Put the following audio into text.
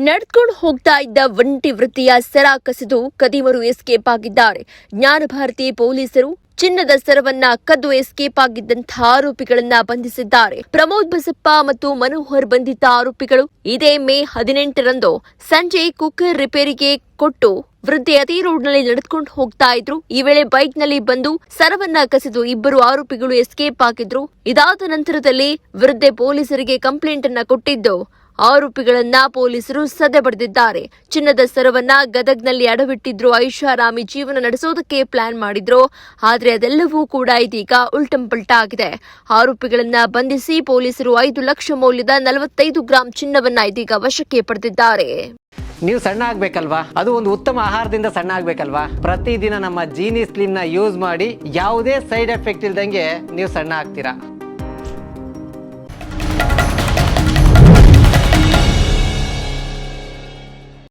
ನಡೆದುಕೊಂಡು ಹೋಗ್ತಾ ಇದ್ದ ಒಂಟಿ ವೃತ್ತಿಯ ಸರ ಕಸಿದು ಕದಿಮರು ಎಸ್ಕೇಪ್ ಆಗಿದ್ದಾರೆ. ಜ್ಞಾನಭಾರತಿ ಪೊಲೀಸರು ಚಿನ್ನದ ಸರವನ್ನ ಕದ್ದು ಎಸ್ಕೇಪ್ ಆಗಿದ್ದಂತಹ ಆರೋಪಿಗಳನ್ನ ಬಂಧಿಸಿದ್ದಾರೆ. ಪ್ರಮೋದ್ ಬಸಪ್ಪ ಮತ್ತು ಮನೋಹರ್ ಬಂಧಿತ ಆರೋಪಿಗಳು ಇದೇ ಮೇ 18ರಂದು ಸಂಜೆ ಕುಕ್ಕರ್ ರಿಪೇರಿಗೆ ಕೊಟ್ಟು ವೃದ್ಧೆ ಅತಿ ರೋಡ್ನಲ್ಲಿ ನಡೆದುಕೊಂಡು ಹೋಗ್ತಾ ಇದ್ರು. ಈ ವೇಳೆ ಬೈಕ್ನಲ್ಲಿ ಬಂದು ಸರವನ್ನ ಕಸಿದು ಇಬ್ಬರು ಆರೋಪಿಗಳು ಎಸ್ಕೇಪ್ ಆಗಿದ್ರು. ಇದಾದ ನಂತರದಲ್ಲಿ ವೃದ್ಧೆ ಪೊಲೀಸರಿಗೆ ಕಂಪ್ಲೇಂಟ್ ಅನ್ನ ಕೊಟ್ಟಿದ್ದು ಆರೋಪಿಗಳನ್ನ ಪೊಲೀಸರು ಸದೆ ಬಡಿದಿದ್ದಾರೆ. ಚಿನ್ನದ ಸರವನ್ನ ಗದಗ್ನಲ್ಲಿ ಅಡವಿಟ್ಟಿದ್ರು. ಐಷಾರಾಮಿ ಜೀವನ ನಡೆಸೋದಕ್ಕೆ ಪ್ಲಾನ್ ಮಾಡಿದ್ರು. ಆದ್ರೆ ಅದೆಲ್ಲವೂ ಕೂಡ ಇದೀಗ ಉಲ್ಟಂಪಲ್ಟ ಆಗಿದೆ. ಆರೋಪಿಗಳನ್ನ ಬಂಧಿಸಿ ಪೊಲೀಸರು 5 ಲಕ್ಷ ಮೌಲ್ಯದ 45 ಗ್ರಾಂ ಚಿನ್ನವನ್ನ ಇದೀಗ ವಶಕ್ಕೆ ಪಡೆದಿದ್ದಾರೆ. ನೀವು ಸಣ್ಣ ಆಗ್ಬೇಕಲ್ವಾ? ಅದು ಒಂದು ಉತ್ತಮ ಆಹಾರದಿಂದ ಸಣ್ಣ ಆಗ್ಬೇಕಲ್ವಾ? ಪ್ರತಿದಿನ ನಮ್ಮ ಜೀನಿ ಸ್ಲಿಮ್ ನ ಯೂಸ್ ಮಾಡಿ ಯಾವುದೇ ಸೈಡ್ ಎಫೆಕ್ಟ್ ಇಲ್ದಂಗೆ ನೀವು ಸಣ್ಣ ಆಗ್ತೀರಾ.